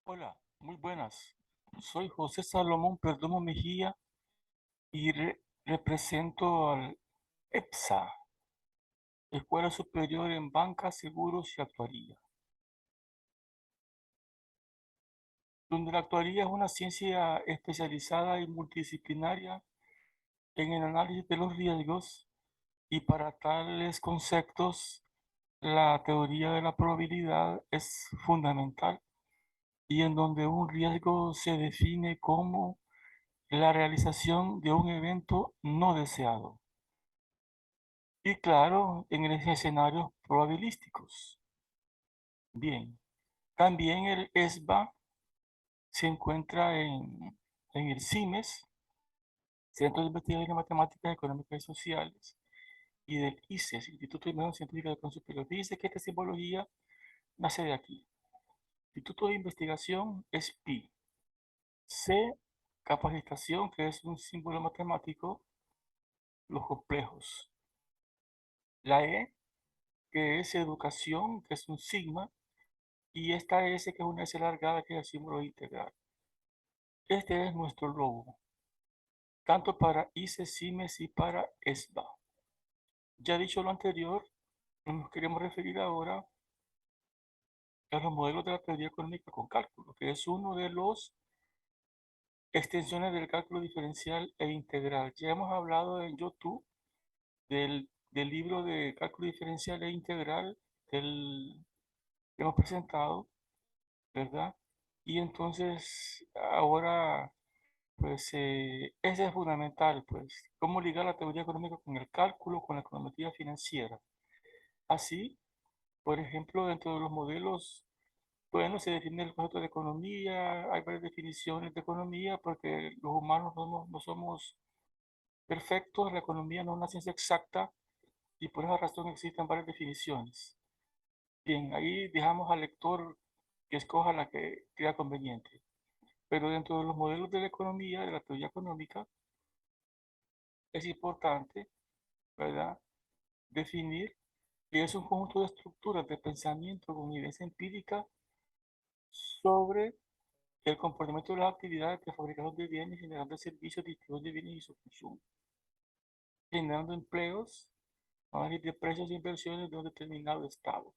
Hola, muy buenas. Soy José Salomón Perdomo Mejía y represento al EPSA, Escuela Superior en Banca, Seguros y Actuaría, donde la actuaría es una ciencia especializada y multidisciplinaria en el análisis de los riesgos y para tales conceptos la teoría de la probabilidad es fundamental y en donde un riesgo se define como la realización de un evento no deseado. Y claro, en escenarios probabilísticos. Bien, también el ESBA se encuentra en el CIMES, Centro de Investigación de Matemáticas Económicas y Sociales, y del ICES, Instituto de Investigación Científica de Educación Superior. Dice que esta simbología nace de aquí. Instituto de Investigación es PI. C, capacitación, que es un símbolo matemático, los complejos. La E, que es educación, que es un sigma, y esta S, que es una S alargada, que es el símbolo integral. Este es nuestro logo, tanto para ICE, CIMES y para ESBA. Ya dicho lo anterior, nos queremos referir ahora a los modelos de la teoría económica con cálculo, que es uno de los extensiones del cálculo diferencial e integral. Ya hemos hablado en YouTube del libro de cálculo diferencial e integral que hemos presentado, ¿verdad? Y entonces ahora, pues, ese es fundamental, pues, cómo ligar la teoría económica con el cálculo, con la econometría financiera. Así, por ejemplo, dentro de los modelos, bueno, se define el concepto de economía, hay varias definiciones de economía, porque los humanos no somos perfectos, la economía no es una ciencia exacta, y por esa razón existen varias definiciones. Bien, ahí dejamos al lector que escoja la que crea conveniente. Pero dentro de los modelos de la economía, de la teoría económica, es importante, ¿verdad?, definir que es un conjunto de estructuras de pensamiento con evidencia empírica sobre el comportamiento de las actividades de fabricación de bienes, generando servicios, distribución de bienes y su consumo, generando empleos, análisis de precios e inversiones de un determinado estado.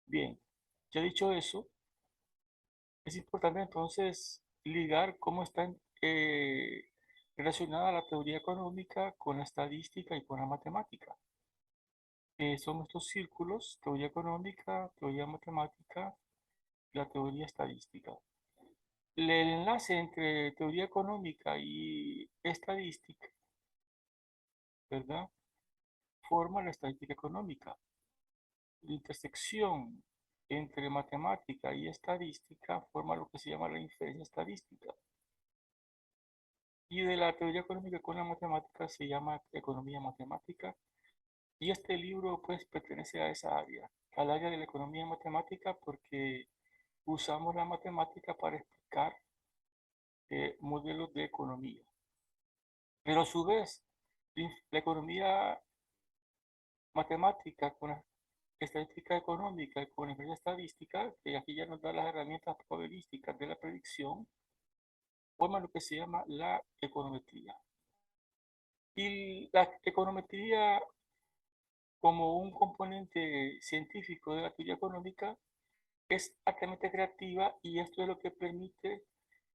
Bien, ya dicho eso, es importante entonces ligar cómo están relacionada la teoría económica con la estadística y con la matemática. Son estos círculos: teoría económica, teoría matemática y la teoría estadística. El enlace entre teoría económica y estadística, ¿verdad?, forma la estadística económica. La intersección entre matemática y estadística forma lo que se llama la inferencia estadística. Y de la teoría económica con la matemática se llama economía matemática. Y este libro pues pertenece a esa área, al área de la economía matemática, porque usamos la matemática para explicar modelos de economía. Pero a su vez, la economía matemática con la estadística económica y con la inferencia estadística, que aquí ya nos da las herramientas probabilísticas de la predicción, forman lo que se llama la econometría. Y la econometría, como un componente científico de la teoría económica, es altamente creativa, y esto es lo que permite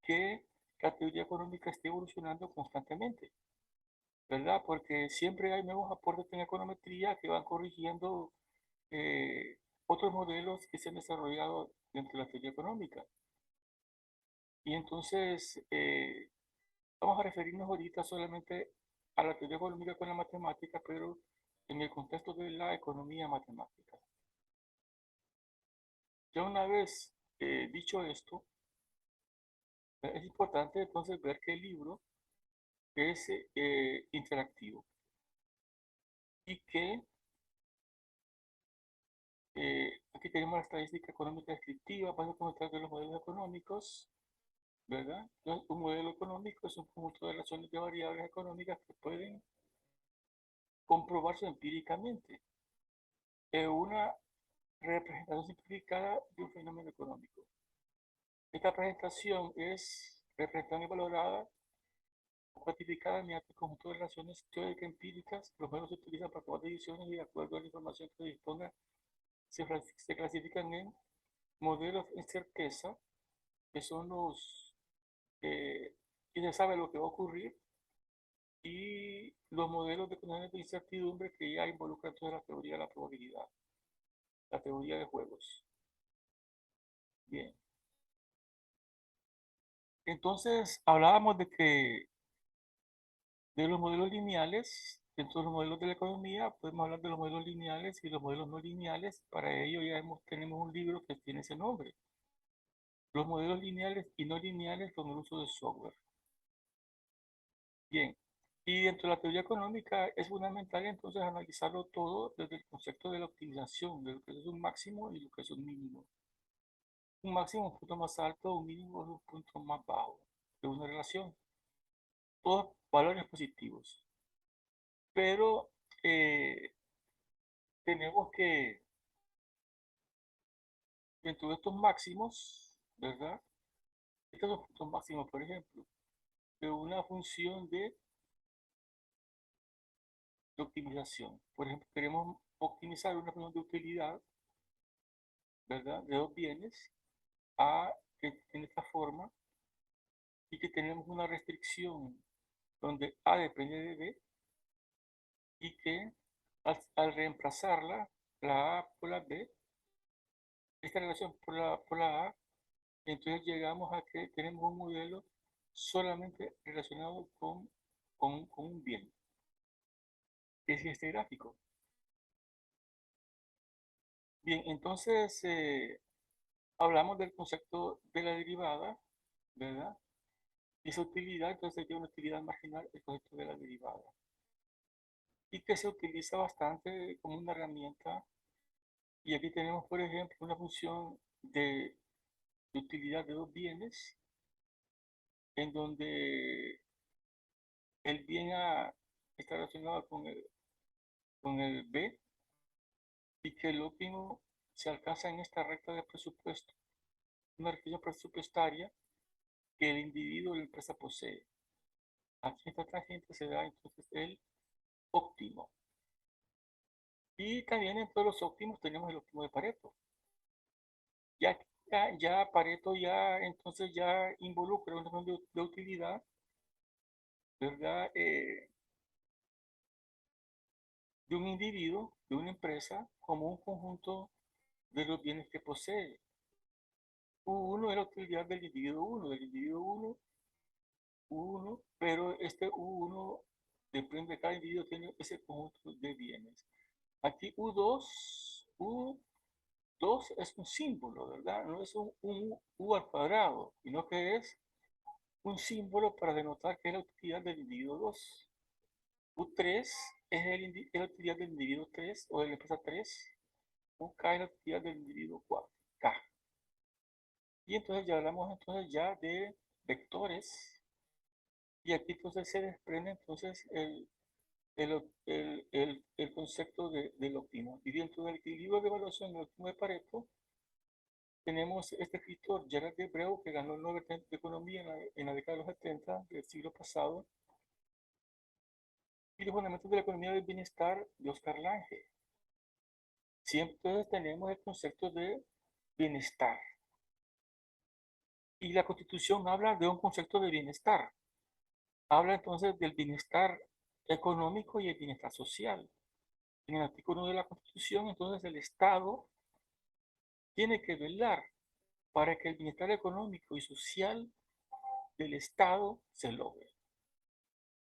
que la teoría económica esté evolucionando constantemente, ¿verdad? Porque siempre hay nuevos aportes en econometría que van corrigiendo otros modelos que se han desarrollado dentro de la teoría económica. Y entonces vamos a referirnos ahorita solamente a la teoría económica con la matemática, pero en el contexto de la economía matemática. Ya una vez dicho esto, es importante entonces ver que el libro es interactivo y que aquí tenemos la estadística económica descriptiva, vamos a mostrar de los modelos económicos, ¿verdad? Entonces, un modelo económico es un conjunto de relaciones de variables económicas que pueden comprobarse empíricamente. Es una representación simplificada de un fenómeno económico. Esta presentación es representada y valorada o cuantificada mediante el conjunto de relaciones teóricas empíricas. Los modelos se utilizan para tomar decisiones y de acuerdo a la información que se disponga se clasifican en modelos en certeza, que son los que se sabe lo que va a ocurrir, y los modelos de condiciones de incertidumbre que ya involucran toda la teoría de la probabilidad, la teoría de juegos. Bien. Entonces, hablábamos de que de los modelos lineales, dentro de los modelos de la economía, podemos hablar de los modelos lineales y los modelos no lineales. Para ello ya tenemos un libro que tiene ese nombre. Los modelos lineales y no lineales con el uso de software. Bien. Y dentro de la teoría económica es fundamental entonces analizarlo todo desde el concepto de la optimización, de lo que es un máximo y lo que es un mínimo. Un máximo es un punto más alto, un mínimo es un punto más bajo de una relación. Todos valores positivos. Pero tenemos que, dentro de estos máximos, ¿verdad? Estos son puntos máximos, por ejemplo, de una función de optimización. Por ejemplo, queremos optimizar una función de utilidad, ¿verdad? De dos bienes, A en esta forma, y que tenemos una restricción donde A depende de B, y que al reemplazarla, la A por la B, esta relación por la A, entonces llegamos a que tenemos un modelo solamente relacionado con un bien, que es este gráfico. Bien, entonces hablamos del concepto de la derivada, ¿verdad? Y esa utilidad, entonces tiene una utilidad marginal, el concepto de la derivada. Y que se utiliza bastante como una herramienta. Y aquí tenemos, por ejemplo, una función de utilidad de dos bienes, en donde el bien A está relacionado con el B, y que el óptimo se alcanza en esta recta de presupuesto, una recta presupuestaria que el individuo o la empresa posee. Aquí en esta tangente se da entonces el óptimo. Y también en todos los óptimos tenemos el óptimo de Pareto. Ya Pareto ya entonces ya involucra una función de utilidad, ¿verdad? De un individuo, de una empresa, como un conjunto de los bienes que posee. U1 es la utilidad del individuo 1, del individuo 1, U1, pero este U1 depende de cada individuo, tiene ese conjunto de bienes. Aquí U2 es un símbolo, ¿verdad? No es un U al cuadrado, sino que es un símbolo para denotar que es la utilidad del individuo 2. U3 es la utilidad del individuo 3 o de la empresa 3. UK es la utilidad del individuo 4. K. Y entonces ya hablamos entonces ya de vectores. Y aquí entonces se desprende entonces el concepto del óptimo. Y dentro del equilibrio de evaluación del óptimo de Pareto, tenemos este escritor, Gerard de Breu, que ganó el Nobel de Economía en la década de los 70 del siglo pasado, y los fundamentos de la economía del bienestar de Oscar Lange. Siempre entonces tenemos el concepto de bienestar. Y la Constitución habla de un concepto de bienestar. Habla entonces del bienestar económico y el bienestar social. En el artículo 1 de la Constitución, entonces el Estado tiene que velar para que el bienestar económico y social del Estado se logre.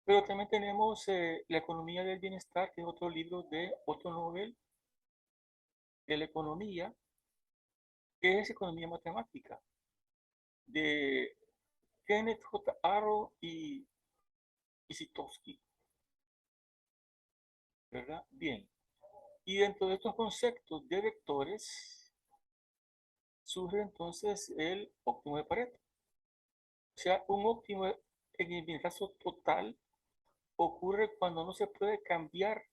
Pero también tenemos La economía del bienestar, que es otro libro de otro Nobel de la economía, que es economía matemática, de Kenneth J. Arrow y Sitowski, ¿verdad? Bien. Y dentro de estos conceptos de vectores surge entonces el óptimo de Pareto. O sea, un óptimo en el bienestar total ocurre cuando no se puede cambiar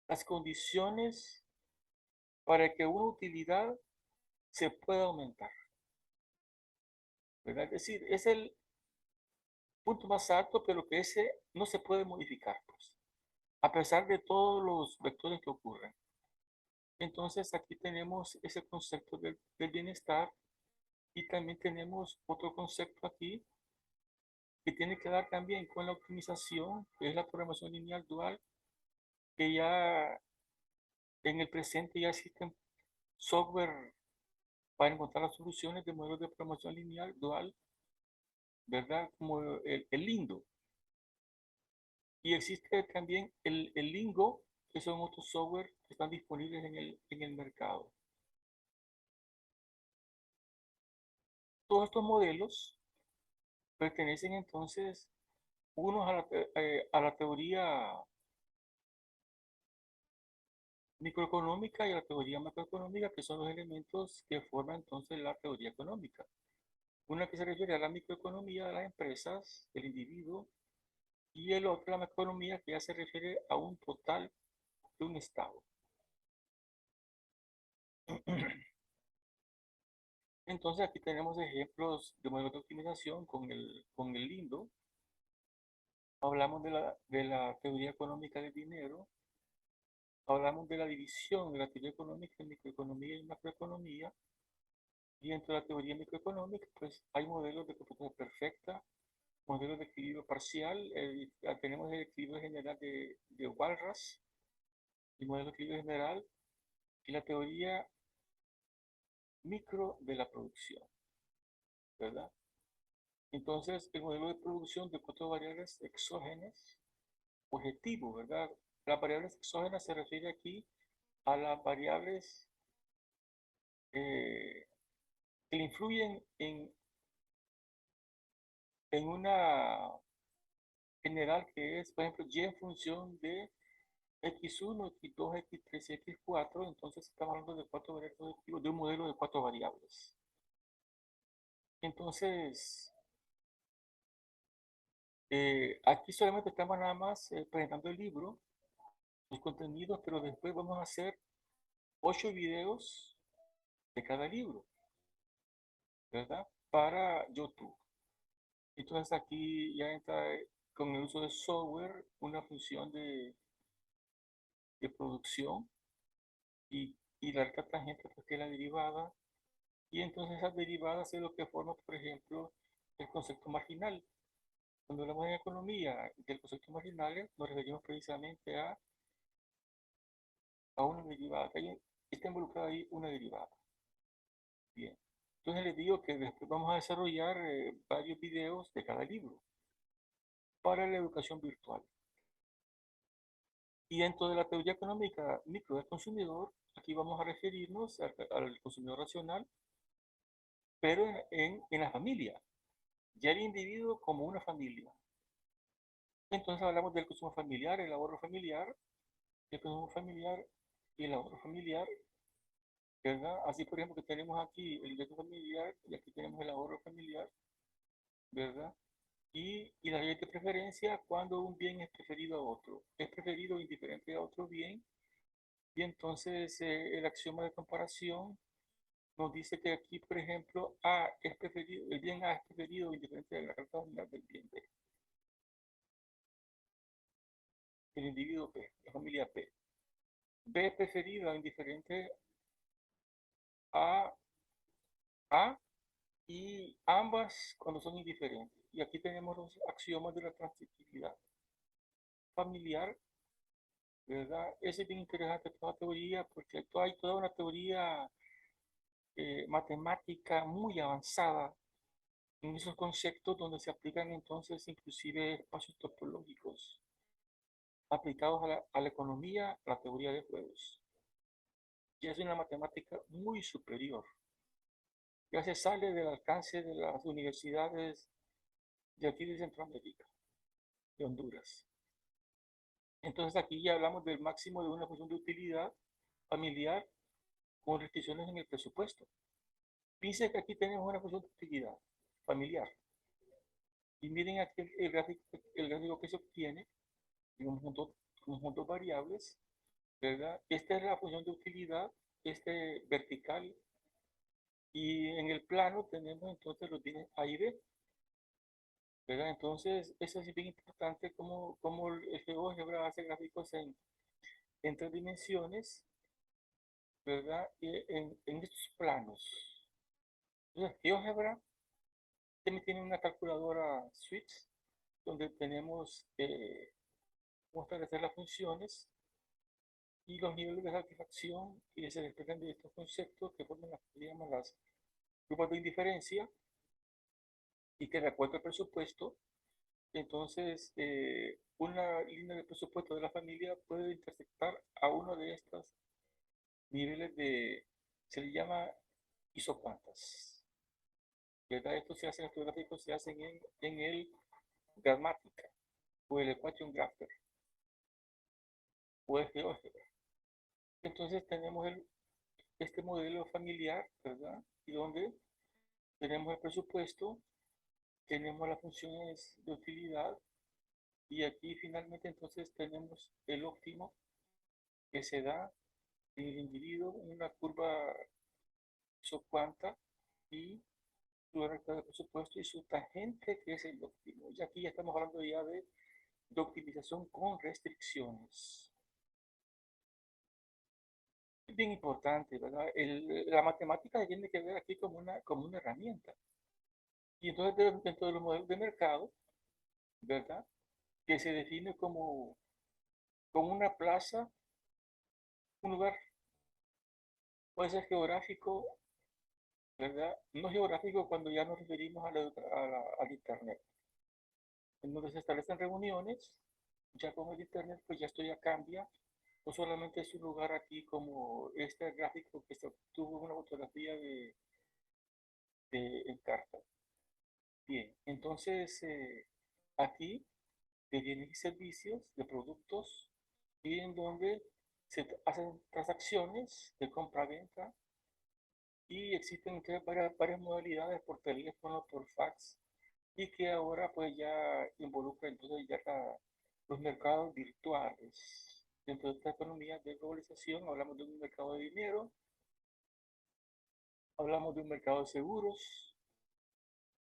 las condiciones para que una utilidad se pueda aumentar. ¿verdad? Es decir, es el punto más alto, pero que ese no se puede modificar, pues, a pesar de todos los vectores que ocurren. Entonces aquí tenemos ese concepto del bienestar y también tenemos otro concepto aquí que tiene que ver también con la optimización, que es la programación lineal dual, que ya en el presente ya existen software para encontrar las soluciones de modelos de programación lineal dual, ¿verdad? Como el Lindo. Y existe también el Lingo, que son otros software que están disponibles en el mercado. Todos estos modelos pertenecen entonces unos a la teoría microeconómica y a la teoría macroeconómica, que son los elementos que forman entonces la teoría económica. Una que se refiere a la microeconomía de las empresas, del individuo, y el otro, la macroeconomía, que ya se refiere a un total de un Estado. Entonces aquí tenemos ejemplos de modelos de optimización con el Lindo. Hablamos de la teoría económica del dinero. Hablamos de la división de la teoría económica en microeconomía y macroeconomía. Y dentro de la teoría microeconómica, pues hay modelos de competencia perfecta, modelos de equilibrio parcial. Tenemos el equilibrio general de Walras, el modelo de equilibrio general y la teoría micro de la producción, ¿verdad? Entonces, el modelo de producción de cuatro variables exógenas, objetivo, ¿verdad? Las variables exógenas se refiere aquí a las variables que le influyen en una general que es, por ejemplo, y en función de x1, x2, x3 y x4. Entonces estamos hablando de cuatro variables objetivos, de un modelo de cuatro variables. Entonces, aquí solamente estamos nada más presentando el libro, los contenidos, pero después vamos a hacer 8 videos de cada libro, ¿verdad? Para YouTube. Entonces aquí ya entra con el uso de software una función de producción y la recta tangente pues, que es la derivada. Y entonces esas derivadas es lo que forma, por ejemplo, el concepto marginal. Cuando hablamos en economía del concepto marginal, nos referimos precisamente a una derivada, está involucrada ahí una derivada. Bien. Entonces les digo que después vamos a desarrollar varios videos de cada libro para la educación virtual. Y dentro de la teoría económica micro del consumidor, aquí vamos a referirnos al consumidor racional, pero en la familia, ya el individuo como una familia. Entonces hablamos del consumo familiar, el ahorro familiar, el consumo familiar y el ahorro familiar, ¿verdad? Así, por ejemplo, que tenemos aquí el ingreso familiar y aquí tenemos el ahorro familiar, ¿verdad? Y la ley de preferencia cuando un bien es preferido a otro. Es preferido o indiferente a otro bien. Y entonces el axioma de comparación nos dice que aquí, por ejemplo, A es preferido, el bien A es preferido o indiferente a la carta general del bien B. El individuo P, la familia P. B es preferido o indiferente a A y ambas cuando son indiferentes. Y aquí tenemos los axiomas de la transitividad familiar, ¿verdad? Es bien interesante toda teoría porque hay toda una teoría matemática muy avanzada en esos conceptos donde se aplican entonces inclusive espacios topológicos aplicados a la economía, a la teoría de juegos. Ya es una matemática muy superior. Ya se sale del alcance de las universidades de aquí de Centroamérica, de Honduras. Entonces aquí ya hablamos del máximo de una función de utilidad familiar con restricciones en el presupuesto. Piensen que aquí tenemos una función de utilidad familiar. Y miren aquí el gráfico que se obtiene en un montón de variables, ¿verdad? Esta es la función de utilidad, este vertical Y en el plano tenemos entonces los bienes A y B, ¿verdad? Entonces, eso es bien importante como el GeoGebra hace gráficos en tres dimensiones, ¿verdad? Y en estos planos. Entonces, GeoGebra también tiene una calculadora switch donde tenemos cómo establecer las funciones y los niveles de satisfacción que se desprenden de estos conceptos que forman las, digamos, las grupos de indiferencia y que de acuerdo al presupuesto, entonces una línea de presupuesto de la familia puede intersectar a uno de estos niveles de, se le llama isocuantas. ¿Verdad? Esto se hace en estos gráficos, se hacen en el Gramática o el Equation Grapher o el GeoGebra. Entonces tenemos este modelo familiar, ¿verdad? Y donde tenemos el presupuesto, tenemos las funciones de utilidad y aquí finalmente entonces tenemos el óptimo que se da en el individuo, una curva isocuanta y su recta de presupuesto y su tangente que es el óptimo. Y aquí ya estamos hablando ya de optimización con restricciones. Es bien importante, ¿verdad? La matemática tiene que ver aquí como una herramienta. Y entonces dentro de los modelos de mercado, ¿verdad? Que se define como una plaza, un lugar, puede ser geográfico, ¿verdad? No geográfico cuando ya nos referimos al Internet, en donde se establecen reuniones, ya con el Internet, pues ya esto ya cambia, no solamente es un lugar aquí como este gráfico que se obtuvo una fotografía de Encarta. Bien, entonces aquí de bienes y servicios, de productos, y en donde se hacen transacciones de compra-venta y existen entonces varias modalidades por teléfono, por fax, y que ahora pues ya involucra entonces ya los mercados virtuales. Dentro de esta economía de globalización hablamos de un mercado de dinero, hablamos de un mercado de seguros,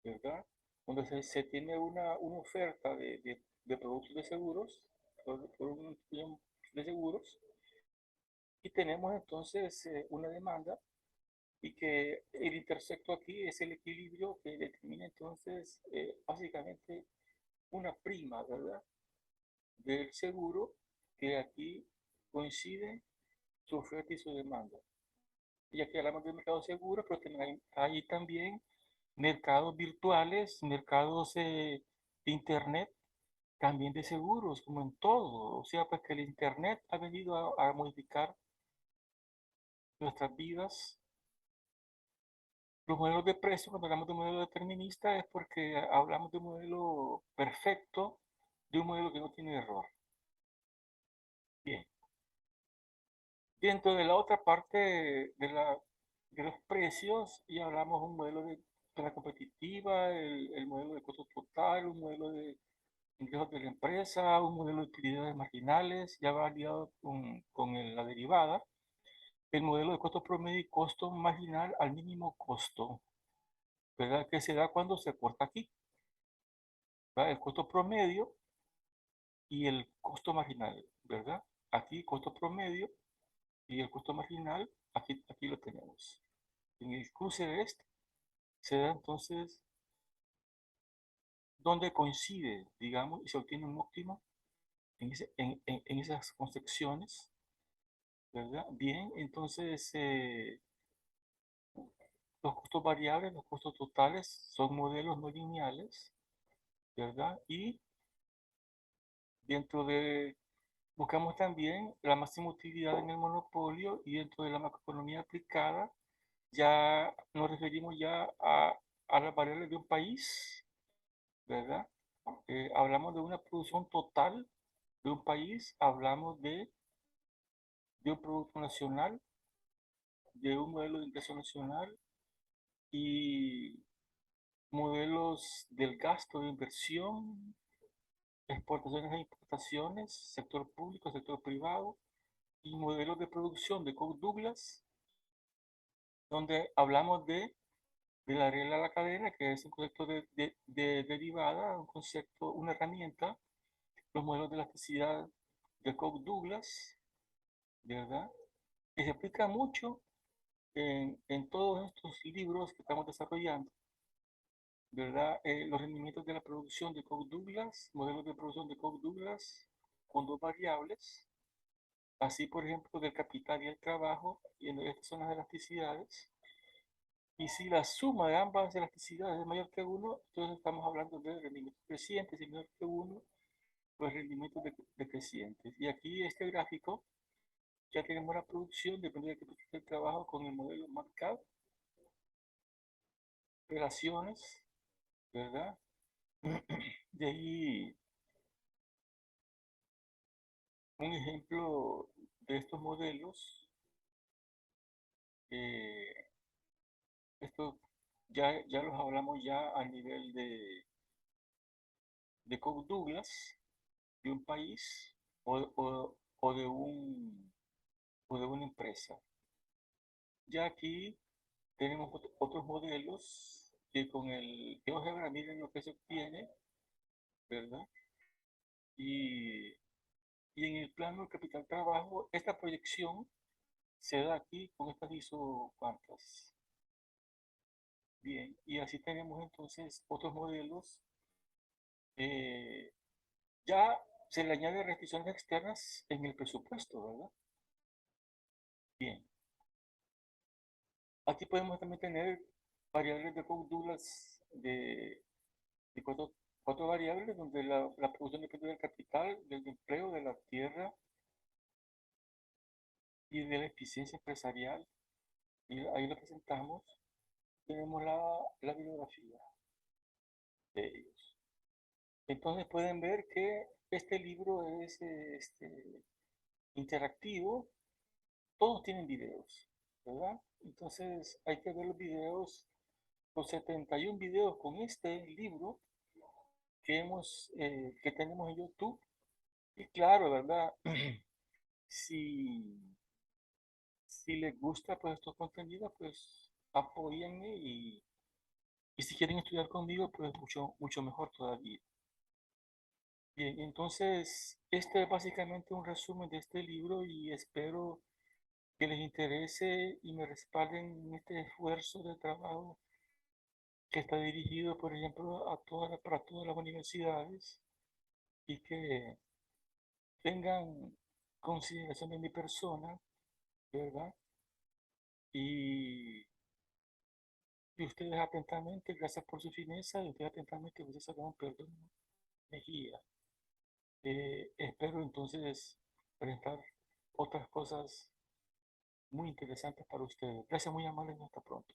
¿verdad? Donde se tiene una oferta de productos de seguros, por un millón de seguros, y tenemos entonces una demanda y que el intersecto aquí es el equilibrio que determina entonces básicamente una prima, ¿verdad? Del seguro que aquí coincide su oferta y su demanda. Y aquí hablamos de mercado seguro, pero hay también mercados virtuales, mercados de Internet, también de seguros, como en todo. O sea, pues que el Internet ha venido a modificar nuestras vidas. Los modelos de precio, cuando hablamos de un modelo determinista, es porque hablamos de un modelo perfecto, de un modelo que no tiene error. Bien. Dentro de la otra parte de los precios, ya hablamos de un modelo de la competitiva, el modelo de costo total, un modelo de ingresos de la empresa, un modelo de utilidades marginales, ya va aliado con la derivada, el modelo de costo promedio y costo marginal al mínimo costo, ¿verdad? Que se da cuando se corta aquí, ¿verdad? El costo promedio y el costo marginal, ¿verdad? Aquí costo promedio y el costo marginal, aquí lo tenemos. En el cruce de este se da entonces donde coincide, digamos, y se obtiene un óptimo en esas concepciones, ¿verdad? Bien, entonces los costos variables, los costos totales son modelos no lineales, ¿verdad? Y dentro de, buscamos también la máxima utilidad en el monopolio y dentro de la macroeconomía aplicada ya nos referimos ya a las variables de un país, ¿verdad? Hablamos de una producción total de un país, hablamos de un producto nacional, de un modelo de ingreso nacional y modelos del gasto de inversión, exportaciones e importaciones, sector público, sector privado y modelos de producción de Koch Douglas donde hablamos de la regla de la cadena, que es un concepto de derivada, un concepto, una herramienta, los modelos de elasticidad de Cook-Douglas, ¿verdad? Que se aplica mucho en todos estos libros que estamos desarrollando, ¿verdad? Los rendimientos de la producción de Cook-Douglas, modelos de producción de Cook-Douglas con dos variables, así por ejemplo del capital y el trabajo, y en estas son las elasticidades. Y si la suma de ambas elasticidades es mayor que uno, entonces estamos hablando de rendimientos crecientes, y menor que uno, pues rendimientos decrecientes. Y aquí este gráfico ya tenemos la producción, depende del capital del trabajo con el modelo MATCAD, relaciones, ¿verdad? De ahí un ejemplo de estos modelos, eh, esto ya los hablamos ya a nivel de Cook Douglas, de un país o de o de una empresa. Ya aquí tenemos otros modelos que con el GeoGebra miren lo que se obtiene, ¿verdad? Y, y en el plano del capital trabajo, esta proyección se da aquí con estas ISO cuantas. Bien, y así tenemos entonces otros modelos. eh, ya se le añade restricciones externas en el presupuesto, ¿verdad? Bien, aquí podemos también tener variables de Cook-Douglas de cuatro variables, donde la producción depende del capital, del empleo, de la tierra y de la eficiencia empresarial. Y ahí lo presentamos. Tenemos la bibliografía de ellos. Entonces pueden ver que este libro es interactivo, todos tienen videos, ¿verdad? Entonces hay que ver los videos, los 71 videos con este libro que tenemos en YouTube. Y claro, ¿verdad? Si, si les gusta pues estos contenidos, pues apóyenme y si quieren estudiar conmigo, pues mucho mejor todavía. Bien, entonces este es básicamente un resumen de este libro y espero que les interese y me respalden en este esfuerzo de trabajo que está dirigido, por ejemplo, para todas las universidades y que tengan consideración de mi persona, ¿verdad? Y, y ustedes atentamente, gracias por su fineza, y ustedes atentamente, ustedes sacan perdón, Mejía. Espero entonces presentar otras cosas muy interesantes para ustedes. Gracias, muy amables, y hasta pronto.